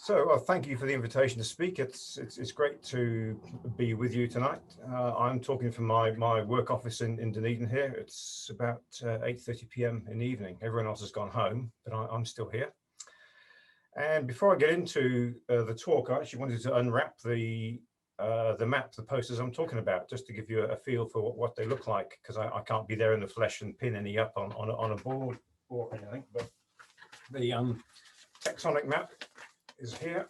So thank you for the invitation to speak. It's great to be with you tonight. I'm talking from my work office in Dunedin here. It's about 8:30 p.m. in the evening. Everyone else has gone home, but I'm still here. And before I get into the talk, I actually wanted to unwrap the map, the posters I'm talking about, just to give you a feel for what they look like, because I can't be there in the flesh and pin any up on a board or anything. But the Tectonic map is here.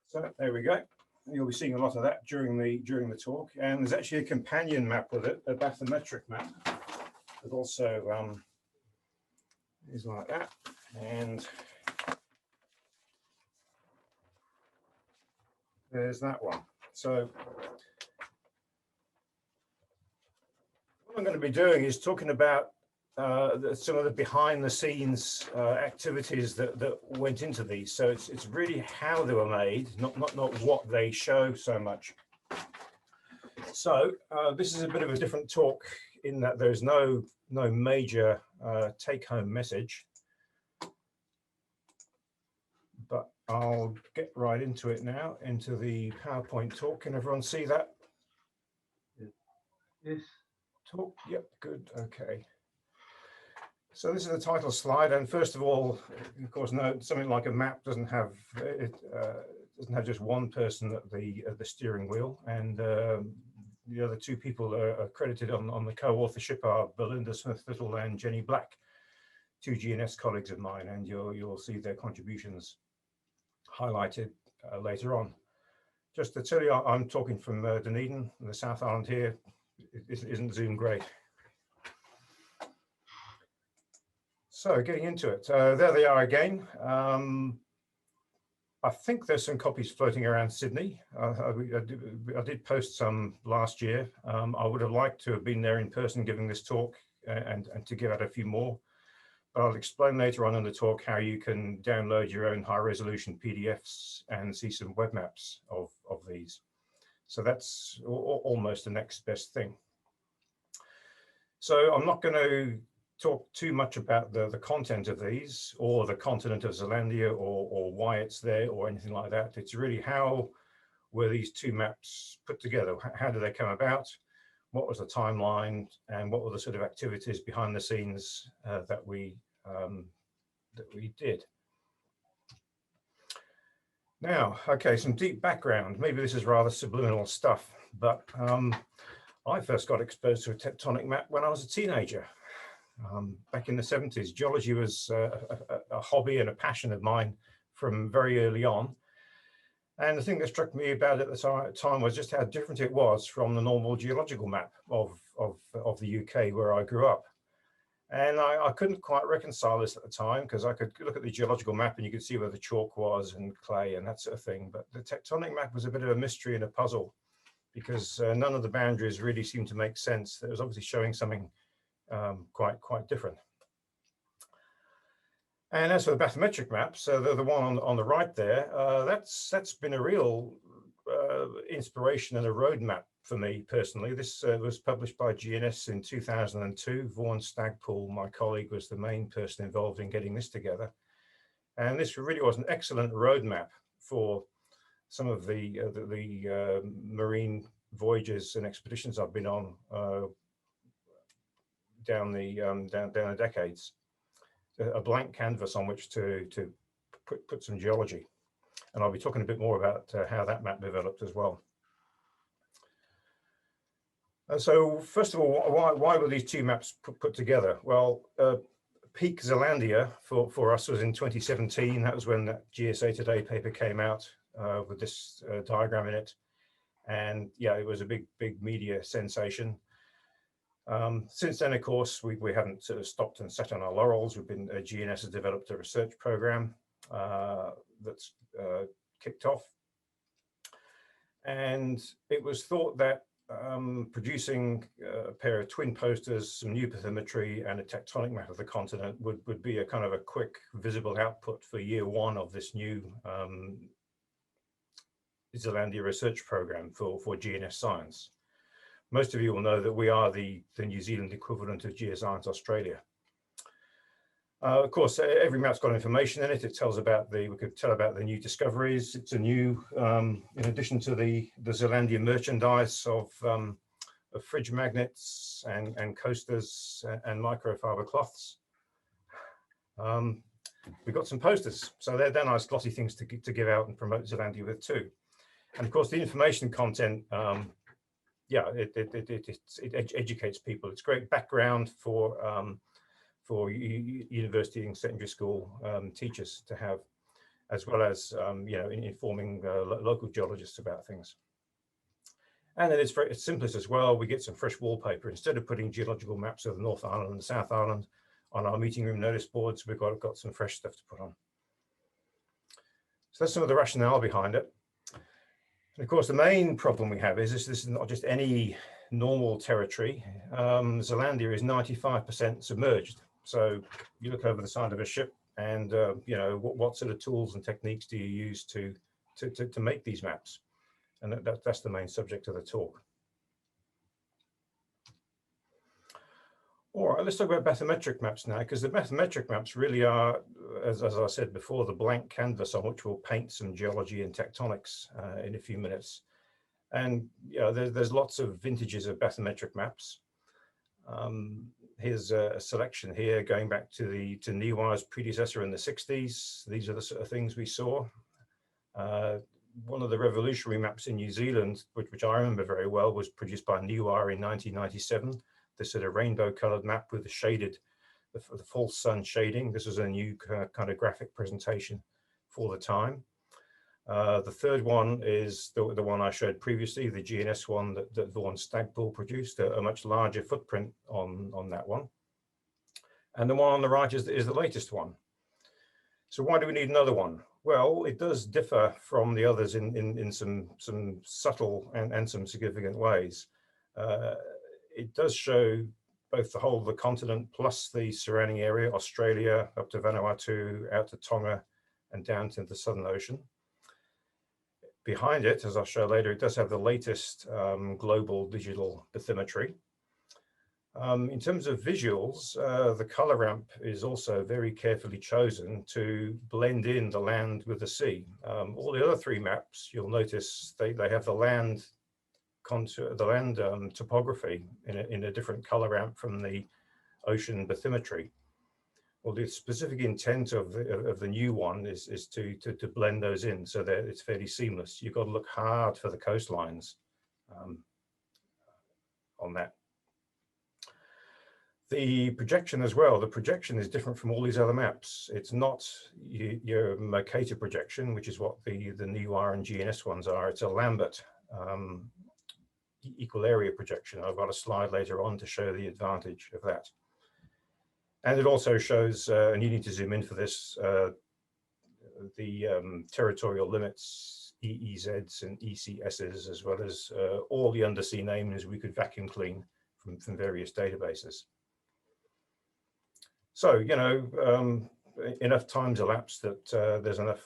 So there we go. You'll be seeing a lot of that during the talk. And there's actually a companion map with it, a bathymetric map. That also is like that. And there's that one. So what I'm going to be doing is talking about some of the behind the scenes activities that went into these. So it's really how they were made, not what they show so much. So this is a bit of a different talk in that there's no major take-home message, but I'll get right into it now, into the PowerPoint talk. Can everyone see that? Yes. Talk. Yep. Good. Okay. So this is the title slide, and first of all, of course, note something like a map doesn't have just one person at the steering wheel, and the other two people are credited on the co-authorship are Belinda Smith-Little and Jenny Black, two GNS colleagues of mine, and you'll see their contributions highlighted later on. Just to tell you, I'm talking from Dunedin, the South Island here. It isn't Zoom great. So getting into it, there they are again. I think there's some copies floating around Sydney. I did post some last year. I would have liked to have been there in person giving this talk and to give out a few more. But I'll explain later on in the talk how you can download your own high resolution PDFs and see some web maps of these. So that's almost the next best thing. So I'm not going to talk too much about the content of these or the continent of Zealandia or why it's there or anything like that. It's really how were these two maps put together? How did they come about? What was the timeline, and what were the sort of activities behind the scenes that we did? Now, okay, some deep background. Maybe this is rather subliminal stuff, but I first got exposed to a tectonic map when I was a teenager. Back in the 70s, geology was a hobby and a passion of mine from very early on. And the thing that struck me about it at the time was just how different it was from the normal geological map of the UK where I grew up. And I couldn't quite reconcile this at the time, because I could look at the geological map and you could see where the chalk was and clay and that sort of thing. But the tectonic map was a bit of a mystery and a puzzle, because none of the boundaries really seemed to make sense. It was obviously showing something quite different. And as for the bathymetric maps, so the one on the right there, that's been a real inspiration and a roadmap for me personally. This was published by GNS in 2002. Vaughan Stagpool, my colleague, was the main person involved in getting this together. And this really was an excellent roadmap for some of the marine voyages and expeditions I've been on down the decades. A blank canvas on which to put some geology, and I'll be talking a bit more about how that map developed as well. So first of all, why were these two maps put together? Well, peak Zealandia for us was in 2017. That was when that GSA Today paper came out with this diagram in it, and yeah, it was a big media sensation. Since then, of course, we haven't sort of stopped and sat on our laurels. GNS has developed a research program that's kicked off, and it was thought that producing a pair of twin posters, some new bathymetry, and a tectonic map of the continent would be a kind of a quick visible output for year one of this new Zealandia research program for GNS Science. Most of you will know that we are the New Zealand equivalent of Geoscience Australia. Of course, every map's got information in it. It tells about we could tell about the new discoveries. It's a new, in addition to the Zealandia merchandise of fridge magnets and coasters and microfiber cloths. We've got some posters, so they're nice glossy things to give out and promote Zealandia with too. And of course, the information content, yeah, it educates people. It's great background for university and secondary school teachers to have, as well as you know, informing local geologists about things. And then it's simplest as well. We get some fresh wallpaper. Instead of putting geological maps of the North Island and the South Island on our meeting room notice boards, we've got some fresh stuff to put on. So that's some of the rationale behind it. And of course, the main problem we have is this is not just any normal territory. Zealandia is 95% submerged. So you look over the side of a ship and, you know, what sort of tools and techniques do you use to make these maps? And that's the main subject of the talk. All right, let's talk about bathymetric maps now, because the bathymetric maps really are, as I said before, the blank canvas on which we'll paint some geology and tectonics in a few minutes. And you know, there's lots of vintages of bathymetric maps. Here's a selection here going back to NIWA's predecessor in the 60s. These are the sort of things we saw. One of the revolutionary maps in New Zealand, which I remember very well, was produced by NIWA in 1997. This sort of rainbow colored map with the shaded, the false sun shading. This was a new kind of graphic presentation for the time. The third one is the one I showed previously, the GNS one that Vaughan Stagpool produced, a much larger footprint on that one. And the one on the right is the latest one. So why do we need another one? Well, it does differ from the others in some subtle and some significant ways. It does show both the whole of the continent plus the surrounding area, Australia, up to Vanuatu, out to Tonga, and down to the Southern Ocean. Behind it, as I'll show later, it does have the latest global digital bathymetry. In terms of visuals, the color ramp is also very carefully chosen to blend in the land with the sea. All the other three maps, you'll notice they have the land contour, the land topography in a different color ramp from the ocean bathymetry. Well, the specific intent of the new one is to blend those in so that it's fairly seamless. You've got to look hard for the coastlines on that. The projection as well, the projection is different from all these other maps. It's not your Mercator projection, which is what the NIWA and GNS ones are. It's a Lambert equal area projection. I've got a slide later on to show the advantage of that. And it also shows, and you need to zoom in for this, the territorial limits, EEZs and ECSs, as well as all the undersea names we could vacuum clean from various databases. So, you know, enough time's elapsed that there's enough,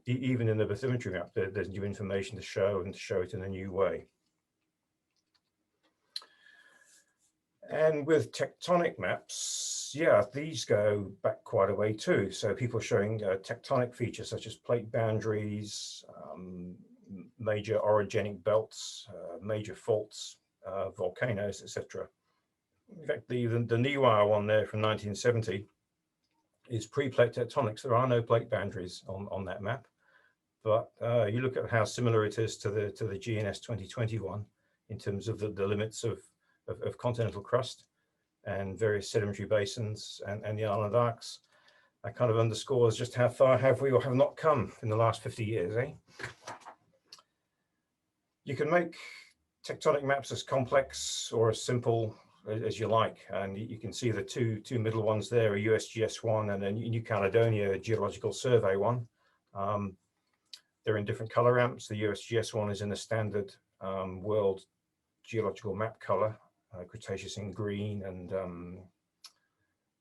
even in the bathymetry map, there's new information to show and to show it in a new way. And with tectonic maps, yeah, these go back quite a way too. So people are showing tectonic features such as plate boundaries, major orogenic belts, major faults, volcanoes, etc. In fact, the NIWA one there from 1970 is pre-plate tectonics. There are no plate boundaries on that map, but you look at how similar it is to the GNS 2021 in terms of the limits of continental crust and various sedimentary basins and the island arcs. That kind of underscores just how far have we or have not come in the last 50 years, eh? You can make tectonic maps as complex or as simple as you like, and you can see the two middle ones there, a USGS one and a New Caledonia Geological Survey one. They're in different color ramps. The USGS one is in a standard world geological map color, Cretaceous in green and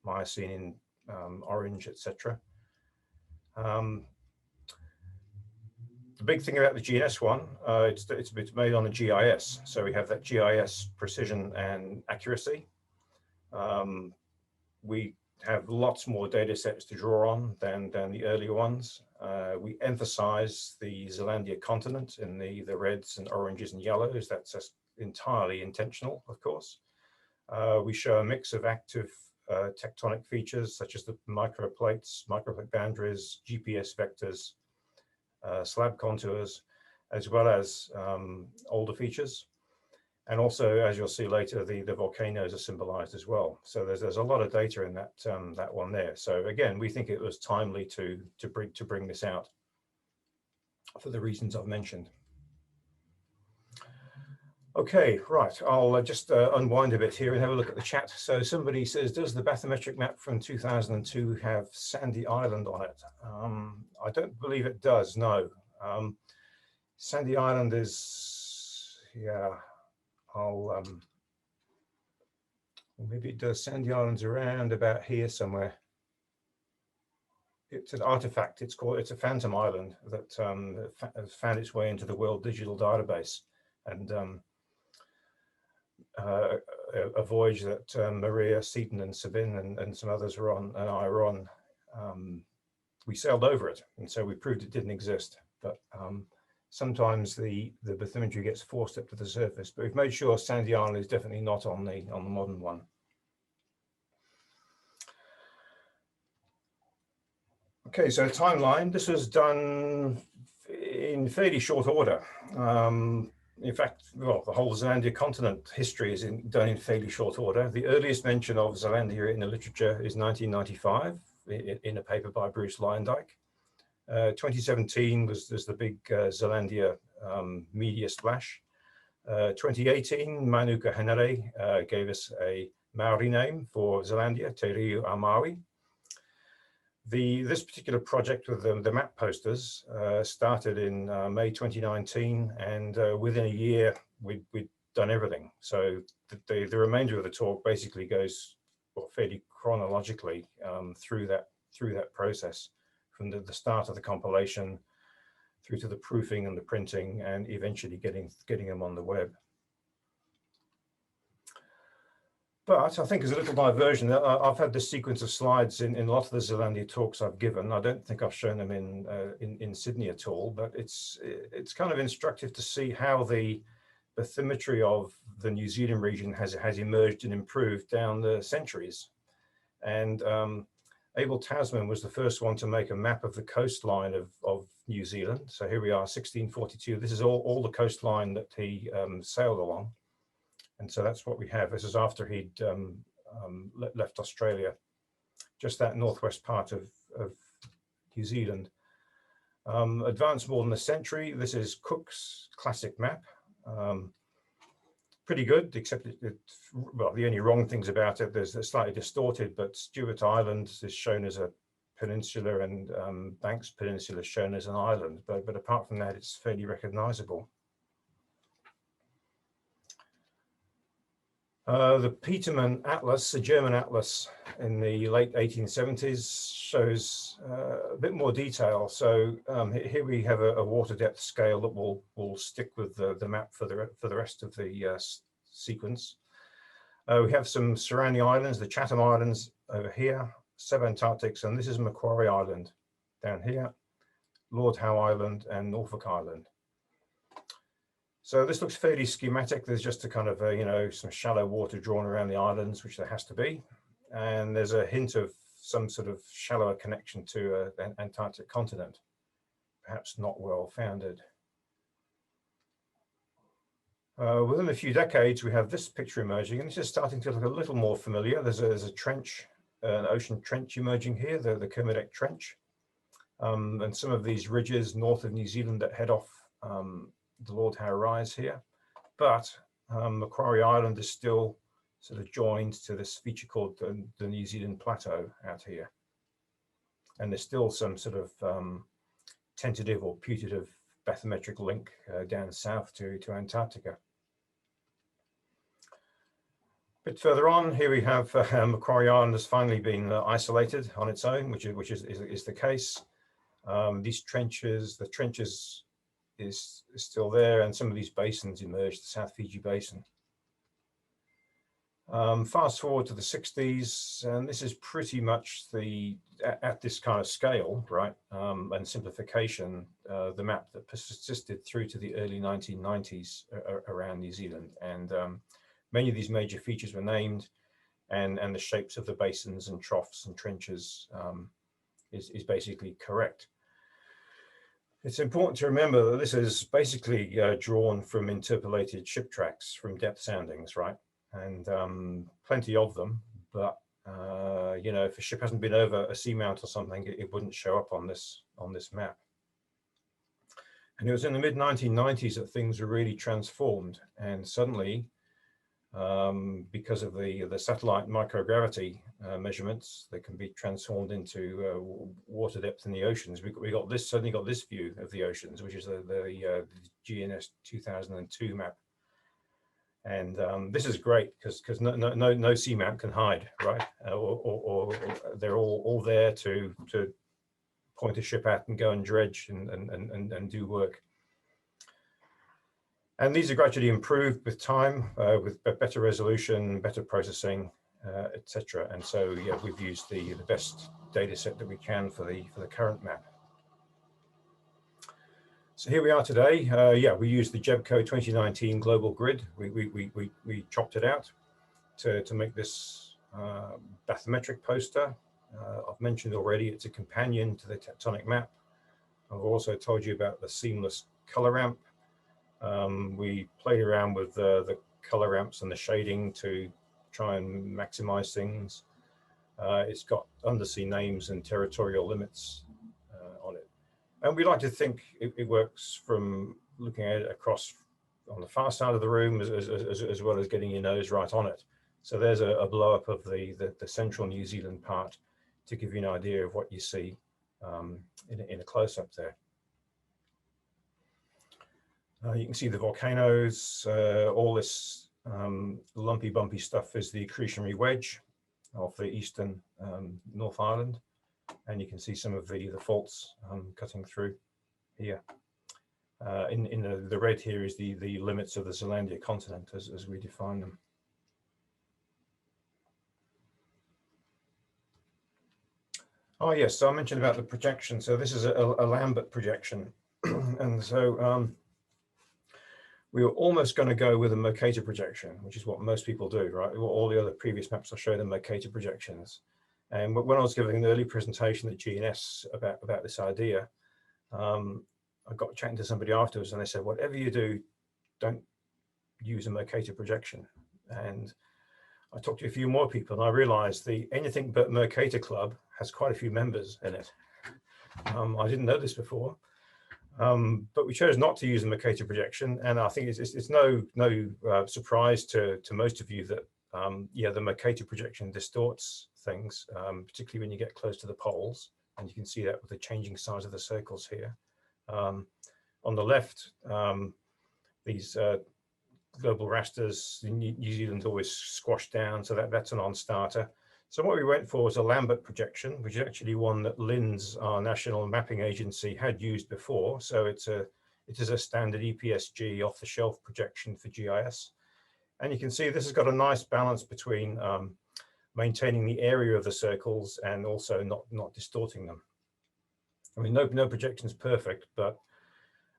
Miocene in orange, etc. The big thing about the GNS one, it's made on a GIS. So we have that GIS precision and accuracy. We have lots more data sets to draw on than the earlier ones. We emphasize the Zealandia continent in the reds and oranges and yellows. That's just entirely intentional, of course. We show a mix of active tectonic features such as the microplate boundaries, GPS vectors, slab contours, as well as older features. And also, as you'll see later, the volcanoes are symbolized as well. So there's a lot of data in that that one there. So again, we think it was timely to bring this out for the reasons I've mentioned. Okay, right. I'll just unwind a bit here and have a look at the chat. So somebody says, does the bathymetric map from 2002 have Sandy Island on it? I don't believe it does, no. Sandy Island is, yeah, I'll, maybe it does. Sandy Island's around about here somewhere. It's an artifact. It's a phantom island that has found its way into the World Digital Database. And a voyage that Maria, Seaton and Sabine and some others were on, and I were on, we sailed over it. And so we proved it didn't exist. But sometimes the bathymetry gets forced up to the surface, but we've made sure Sandy Island is definitely not on the modern one. Okay, so timeline. This was done in fairly short order. In fact, well, the whole Zealandia continent history is done in fairly short order. The earliest mention of Zealandia in the literature is 1995 in a paper by Bruce Lyondike. 2017 was the big Zealandia media splash. 2018, Manuka Henare gave us a Maori name for Zealandia, Te Reo Amawi. This particular project with the map posters started in May 2019, and within a year we'd done everything. So the remainder of the talk basically goes fairly chronologically through that process, from the start of the compilation through to the proofing and the printing, and eventually getting them on the web. But I think as a little diversion, I've had this sequence of slides in a lot of the Zealandia talks I've given. I don't think I've shown them in Sydney at all, but it's kind of instructive to see how the bathymetry of the New Zealand region has emerged and improved down the centuries. And Abel Tasman was the first one to make a map of the coastline of New Zealand. So here we are, 1642. This is all the coastline that he sailed along. And so that's what we have. This is after he'd left Australia, just that northwest part of New Zealand. Advanced more than a century. This is Cook's classic map. Pretty good, except well, the only wrong things about it, there's slightly distorted, but Stewart Island is shown as a peninsula, and Banks Peninsula is shown as an island. But apart from that, it's fairly recognizable. The Petermann Atlas, a German atlas in the late 1870s, shows a bit more detail. So here we have a water depth scale that will stick with the map for the rest of the sequence. We have some surrounding islands, the Chatham Islands over here, Subantarctics, and this is Macquarie Island down here, Lord Howe Island, and Norfolk Island. So this looks fairly schematic. There's just a kind of, you know, some shallow water drawn around the islands, which there has to be. And there's a hint of some sort of shallower connection to an Antarctic continent, perhaps not well founded. Within a few decades, we have this picture emerging, and this is starting to look a little more familiar. There's a trench, an ocean trench emerging here, the Kermadec Trench. And some of these ridges north of New Zealand that head off the Lord Howe Rise here, but Macquarie Island is still sort of joined to this feature called the New Zealand Plateau out here. And there's still some sort of tentative or putative bathymetric link down south to Antarctica. A bit further on, here we have Macquarie Island has finally been isolated on its own, which is the case. These trenches, the trenches is still there, and some of these basins emerged, the South Fiji Basin. Fast forward to the 60s, and this is pretty much at this kind of scale, right, and simplification, the map that persisted through to the early 1990s around New Zealand. And many of these major features were named, and the shapes of the basins and troughs and trenches is basically correct. It's important to remember that this is basically drawn from interpolated ship tracks from depth soundings, right? And plenty of them, but you know, if a ship hasn't been over a seamount or something, it wouldn't show up on this map. And it was in the mid 1990s that things were really transformed, and suddenly, because of the satellite microgravity measurements that can be transformed into water depth in the oceans, we suddenly got this view of the oceans, which is the GNS 2002 map. And this is great because no seamount can hide, right? Or they're all there to point a ship at and go and dredge and do work. And these are gradually improved with time, with better resolution, better processing, etc. And so, yeah, we've used the best data set that we can for the current map. So here we are today. Yeah, we used the JEBCO 2019 global grid. We chopped it out to make this bathymetric poster. I've mentioned already it's a companion to the Tectonic map. I've also told you about the seamless color ramp. We played around with the color ramps and the shading to try and maximize things. It's got undersea names and territorial limits on it. And we like to think it works from looking at it across on the far side of the room as well as getting your nose right on it. So there's a blow up of the central New Zealand part to give you an idea of what you see in a close up there. You can see the volcanoes, all this lumpy bumpy stuff is the accretionary wedge of the eastern North Island. And you can see some of the faults cutting through here. In the red here is the limits of the Zealandia continent as we define them. Oh yes, so I mentioned about the projection. So this is a Lambert projection. And so we were almost going to go with a Mercator projection, which is what most people do, right? All the other previous maps I showed are Mercator projections. And when I was giving an early presentation at GNS about this idea, I got chatting to somebody afterwards and they said, whatever you do, don't use a Mercator projection. And I talked to a few more people and I realized the Anything But Mercator Club has quite a few members in it. I didn't know this before, but we chose not to use a Mercator projection. And I think it's no surprise to most of you that yeah, the Mercator projection distorts things, particularly when you get close to the poles, and you can see that with the changing size of the circles here. On the left, these global rasters, New Zealand's always squashed down, so that's a non-starter. So what we went for was a Lambert projection, which is actually one that LINS, our national mapping agency, had used before. So it is a standard EPSG off-the-shelf projection for GIS. And you can see this has got a nice balance between maintaining the area of the circles and also not distorting them. I mean, no projection is perfect, but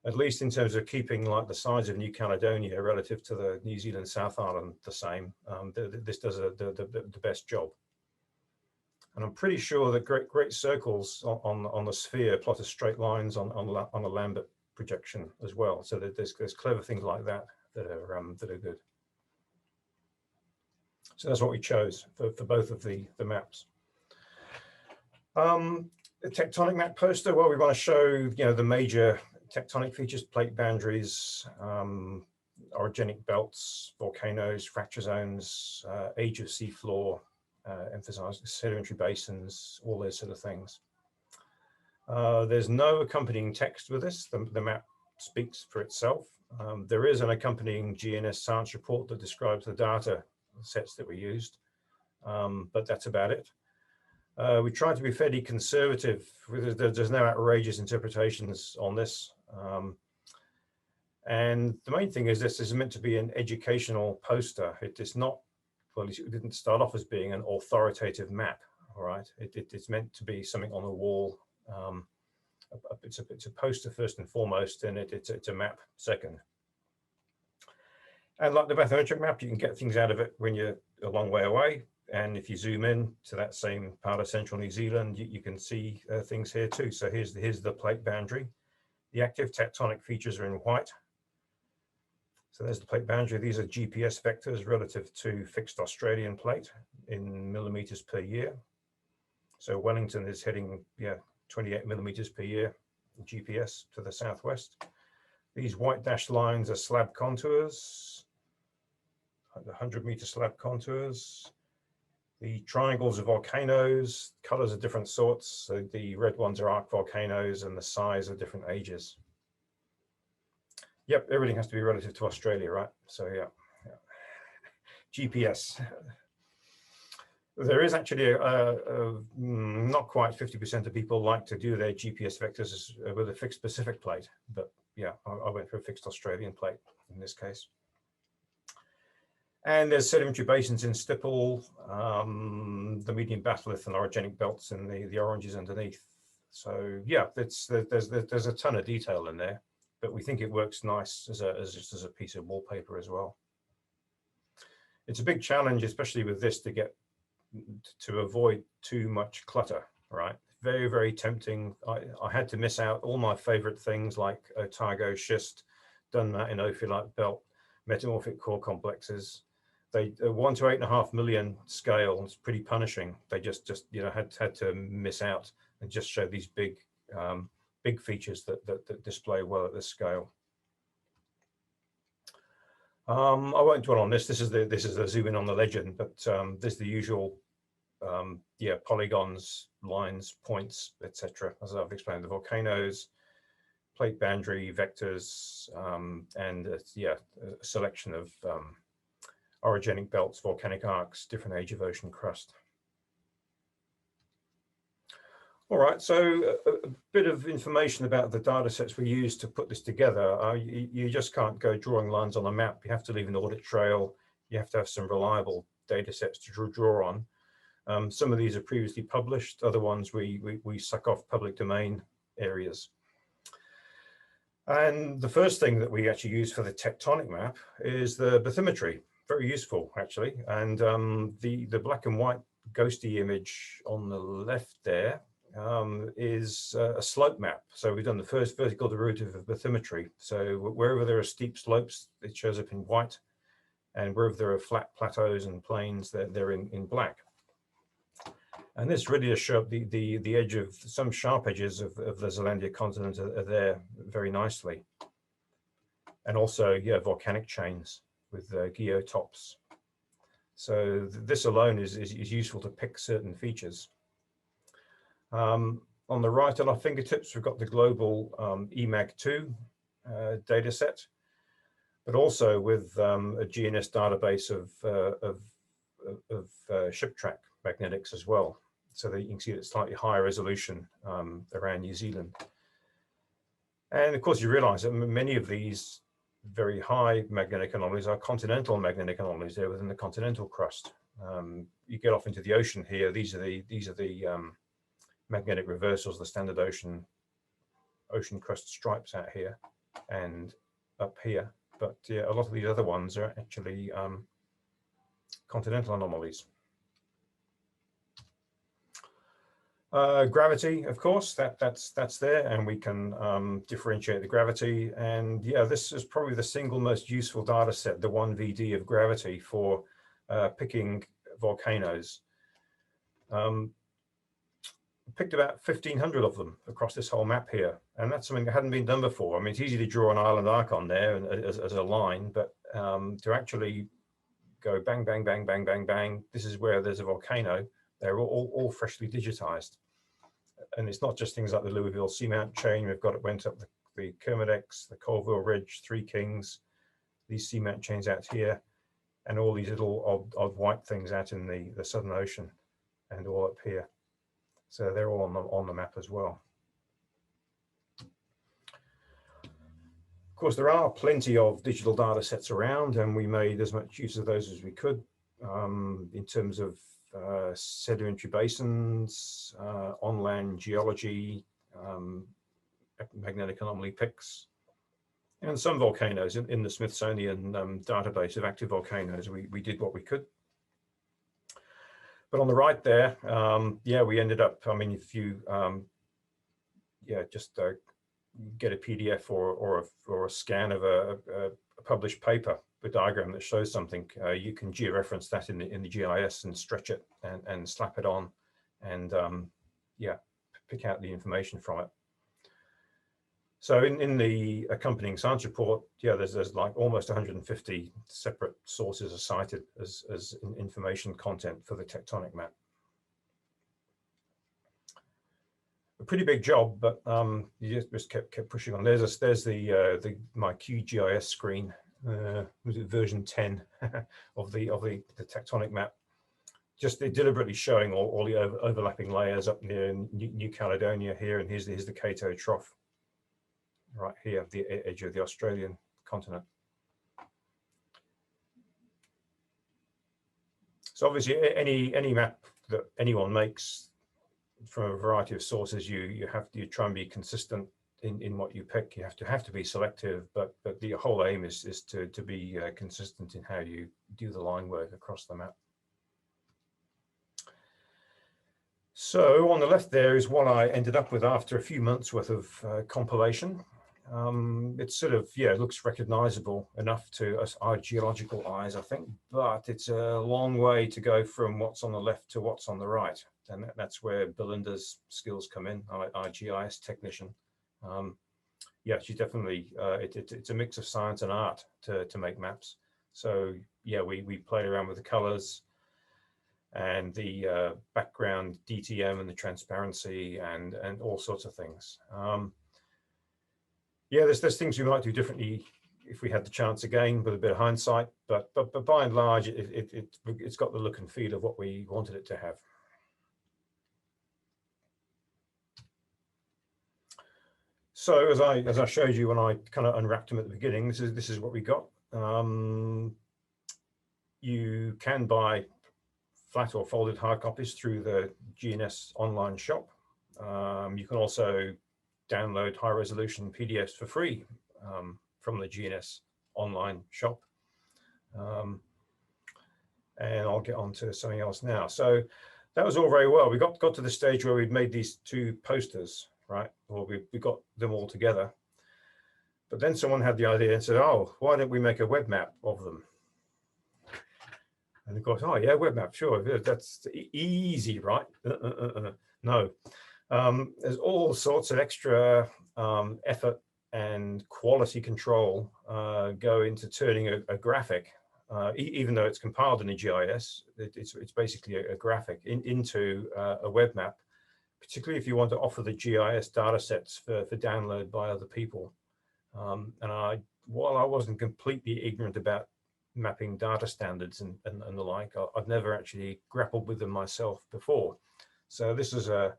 at least in terms of keeping like the size of New Caledonia relative to the New Zealand South Island the same, this does the best job. And I'm pretty sure that great circles on the sphere plot as straight lines on a Lambert projection as well. So that there's clever things like that are good. So that's what we chose for both of the maps. The Tectonic map poster, well, we want to show, you know, the major tectonic features, plate boundaries, orogenic belts, volcanoes, fracture zones, age of seafloor, emphasize sedimentary basins, all those sort of things. There's no accompanying text with this. The map speaks for itself. There is an accompanying GNS science report that describes the data sets that we used, but that's about it. We tried to be fairly conservative. There's no outrageous interpretations on this. And the main thing is this is meant to be an educational poster. It is not well, at least it didn't start off as being an authoritative map. All right, it's meant to be something on the wall. It's a poster first and foremost, and it's a map second. And like the bathymetric map, you can get things out of it when you're a long way away. And if you zoom in to that same part of central New Zealand, you can see things here too. So here's the plate boundary. The active tectonic features are in white. So there's the plate boundary. These are GPS vectors relative to fixed Australian plate in millimeters per year. So Wellington is hitting 28 millimeters per year GPS to the southwest. These white dashed lines are slab contours, 100-meter slab contours. The triangles are volcanoes, colors are different sorts. So the red ones are arc volcanoes and the size of different ages. Yep, everything has to be relative to Australia, right? So yeah. GPS. There is actually not quite 50% of people like to do their GPS vectors with a fixed Pacific plate, but yeah, I went for a fixed Australian plate in this case. And there's sedimentary basins in stipple, the median batholith and orogenic belts in the oranges underneath. So yeah, there's a ton of detail in there, but we think it works nice as just as a piece of wallpaper as well. It's a big challenge, especially with this, to avoid too much clutter, right? Very, very tempting. I had to miss out all my favorite things like Otago schist, done that in ophiolite belt, metamorphic core complexes. They 1 to 8.5 million scale is pretty punishing. They just had to miss out and just show these big features that display well at this scale. I won't dwell on this. This is the zoom in on the legend, but there's the usual polygons, lines, points, etc. As I've explained, the volcanoes, plate boundary vectors, and a selection of orogenic belts, volcanic arcs, different age of ocean crust. All right, so a bit of information about the data sets we use to put this together. You just can't go drawing lines on a map. You have to leave an audit trail. You have to have some reliable data sets to draw on. Some of these are previously published. Other ones we suck off public domain areas. And the first thing that we actually use for the tectonic map is the bathymetry. Very useful, actually. And the black and white ghosty image on the left there is a slope map. So we've done the first vertical derivative of bathymetry. So wherever there are steep slopes, it shows up in white. And wherever there are flat plateaus and plains, they're in black. And this really does show up the edge of some sharp edges of the Zealandia continent are there very nicely. And also, volcanic chains with geotops. So this alone is useful to pick certain features. On the right on our fingertips, we've got the global EMAG2 data set, but also with a GNS database of ship track magnetics as well. So that you can see that slightly higher resolution around New Zealand. And of course, you realize that many of these very high magnetic anomalies are continental magnetic anomalies. They're within the continental crust. You get off into the ocean here. These are the magnetic reversals, the standard ocean crust stripes out here and up here. But yeah, a lot of these other ones are actually continental anomalies. Gravity, of course, that's there, and we can differentiate the gravity. And yeah, this is probably the single most useful data set, the 1VD of gravity for picking volcanoes. Picked about 1,500 of them across this whole map here, and that's something that hadn't been done before. I mean, it's easy to draw an island arc on there as a line, but to actually go bang, bang, bang, bang, bang, bang, this is where there's a volcano. They're all freshly digitized. And it's not just things like the Louisville Seamount chain. We've got it went up the Kermadex, the Colville Ridge, Three Kings, these seamount chains out here, and all these little odd white things out in the Southern Ocean and all up here. So they're all on the map as well. Of course, there are plenty of digital data sets around, and we made as much use of those as we could. in terms of sedimentary basins, on-land geology, magnetic anomaly pics, and some volcanoes in the Smithsonian database of active volcanoes. We did what we could. But on the right there, yeah, we ended up, I mean, if you, yeah, just get a PDF or a scan of a published paper, a diagram that shows something, you can georeference that in the GIS and stretch it and slap it on and, yeah, pick out the information from it. So in the accompanying science report, yeah, there's like almost 150 separate sources are cited as information content for the tectonic map. A pretty big job, but you just kept pushing on. There's my QGIS screen. Was it version 10 of the tectonic map? Just deliberately showing all the overlapping layers up near New Caledonia here, and here's the Cato Trough right here at the edge of the Australian continent. So obviously, any map that anyone makes from a variety of sources, you try and be consistent in what you pick. You have to be selective, but the whole aim is to be consistent in how you do the line work across the map. So on the left there is what I ended up with after a few months worth of compilation. It's sort of, yeah, it looks recognizable enough to us, our geological eyes, I think, but it's a long way to go from what's on the left to what's on the right. And that's where Belinda's skills come in, our GIS technician. Yeah, she's definitely, it's a mix of science and art to make maps. So yeah, we played around with the colors and the background DTM and the transparency and all sorts of things. Yeah, there's things we might do differently if we had the chance again with a bit of hindsight, but by and large, it's got the look and feel of what we wanted it to have. So as I showed you when I kind of unwrapped them at the beginning, this is what we got. You can buy flat or folded hard copies through the GNS online shop. You can also download high resolution PDFs for free from the GNS online shop. And I'll get on to something else now. So that was all very well. We got to the stage where we'd made these two posters, right? Or we got them all together. But then someone had the idea and said, oh, why don't we make a web map of them? And of course, oh yeah, web map, sure, that's easy, right? No. There's all sorts of extra effort and quality control go into turning a graphic, even though it's compiled in a GIS, it's basically a graphic into a web map, particularly if you want to offer the GIS data sets for download by other people. And while I wasn't completely ignorant about mapping data standards and the like, I've never actually grappled with them myself before. So this is a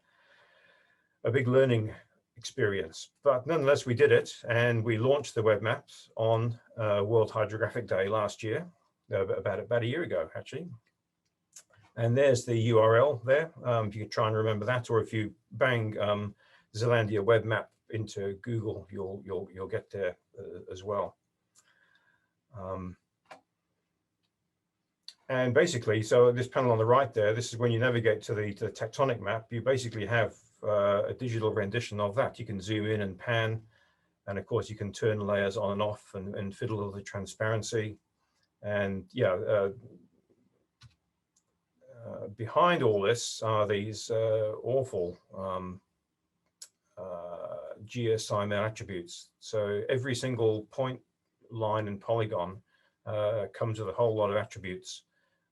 big learning experience, but nonetheless, we did it, and we launched the web maps on World Hydrographic Day last year, about a year ago, actually. And there's the URL there. If you can try and remember that, or if you bang Zealandia web map into Google, you'll get there as well. And basically, so this panel on the right there, this is when you navigate to the tectonic map, you basically have a digital rendition of that. You can zoom in and pan, and of course you can turn layers on and off and fiddle with the transparency. And yeah, behind all this are these awful geosim attributes. So every single point, line, and polygon comes with a whole lot of attributes,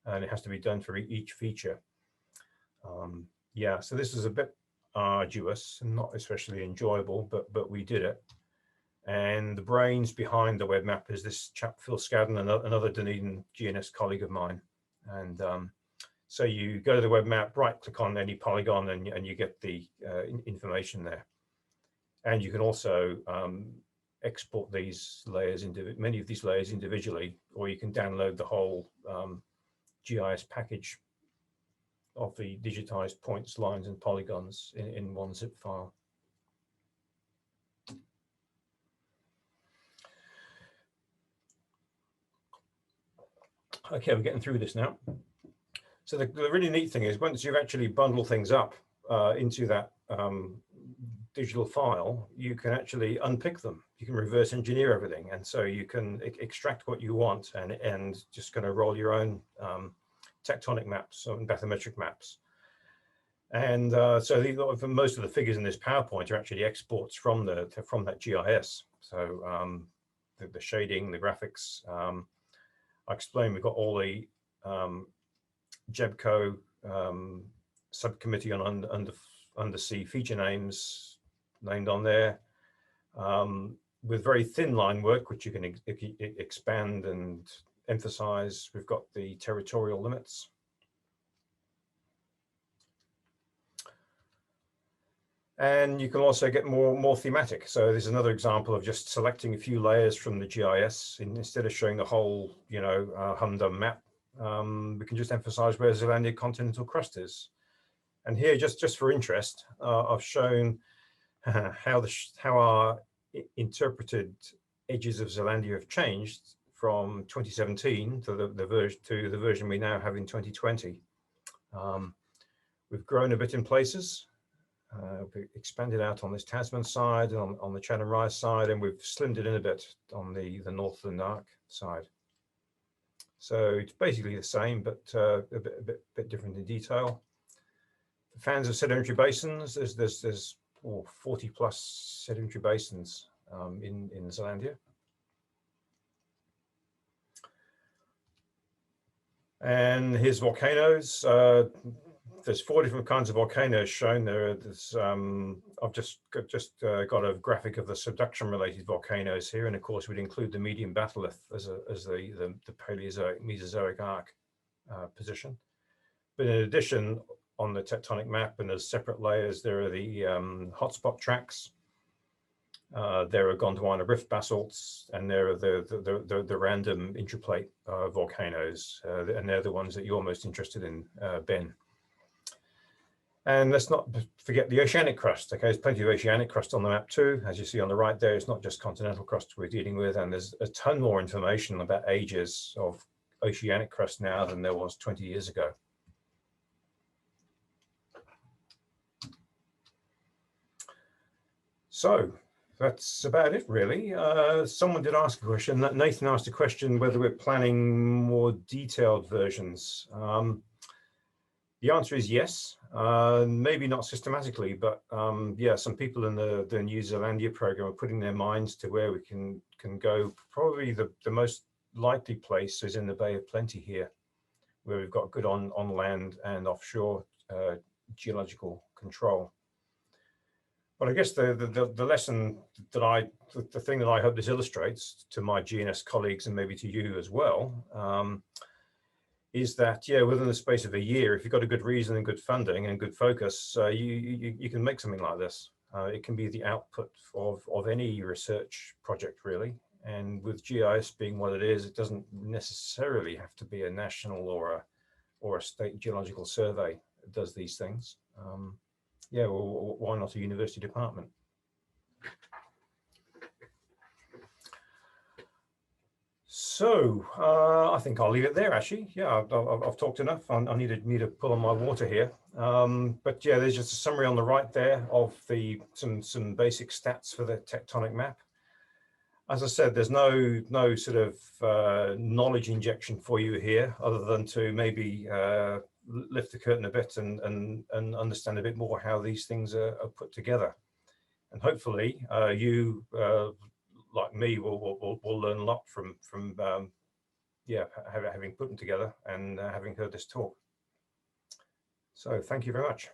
and it has to be done for each feature. Yeah, so this is a bit arduous and not especially enjoyable, but we did it. And the brains behind the web map is this chap, Phil Scadden, another Dunedin GNS colleague of mine. And so you go to the web map, right click on any polygon, and you get the information there. And you can also export these layers into many of these layers individually, or you can download the whole GIS package of the digitized points, lines, and polygons in one zip file. Okay, we're getting through this now. So the really neat thing is once you actually bundle things up into that digital file, you can actually unpick them. You can reverse engineer everything. And so you can extract what you want and just kind of roll your own tectonic maps and bathymetric maps. And so most of the figures in this PowerPoint are actually exports from that GIS. So the shading, the graphics. I explained we've got all the JEBCO subcommittee on undersea feature names named on there, with very thin line work, which you can expand and emphasize. We've got the territorial limits. And you can also get more thematic. So this is another example of just selecting a few layers from the GIS. Instead of showing the whole, humdum map, we can just emphasize where Zealandia continental crust is. And here, just for interest, I've shown how our interpreted edges of Zealandia have changed from 2017 to the version we now have in 2020. We've grown a bit in places. We expanded out on this Tasman side and on the Chatham Rise side, and we've slimmed it in a bit on the Northland Arc side. So it's basically the same, but a bit different in detail. For fans of sedimentary basins, there's 40 plus sedimentary basins in Zealandia. And here's volcanoes. There's 4 different kinds of volcanoes shown there. I've just got a graphic of the subduction-related volcanoes here, and of course we'd include the medium batholith as the Paleozoic Mesozoic arc position. But in addition, on the tectonic map and as separate layers, there are the hotspot tracks. There are Gondwana rift basalts, and there are the random intraplate volcanoes, and they're the ones that you're most interested in, Ben. And let's not forget the oceanic crust. Okay, there's plenty of oceanic crust on the map too. As you see on the right there, it's not just continental crust we're dealing with, and there's a ton more information about ages of oceanic crust now than there was 20 years ago. So that's about it, really. Someone did ask a question. Nathan asked a question whether we're planning more detailed versions. The answer is yes, maybe not systematically, but yeah, some people in the New Zealandia program are putting their minds to where we can go. Probably the most likely place is in the Bay of Plenty here, where we've got good on land and offshore geological control. But I guess the lesson that the thing that I hope this illustrates to my GNS colleagues and maybe to you as well, is that, yeah, within the space of a year, if you've got a good reason and good funding and good focus, you can make something like this. It can be the output of any research project, really. And with GIS being what it is, it doesn't necessarily have to be a national or a state geological survey that does these things. Yeah, well, why not a university department? So I think I'll leave it there, actually. Yeah, I've talked enough. I need to pull on my water here. But yeah, there's just a summary on the right there of some basic stats for the tectonic map. As I said, there's no sort of knowledge injection for you here, other than to maybe lift the curtain a bit and understand a bit more how these things are put together. And hopefully you, like me, will learn a lot from yeah, having put them together and having heard this talk. So thank you very much.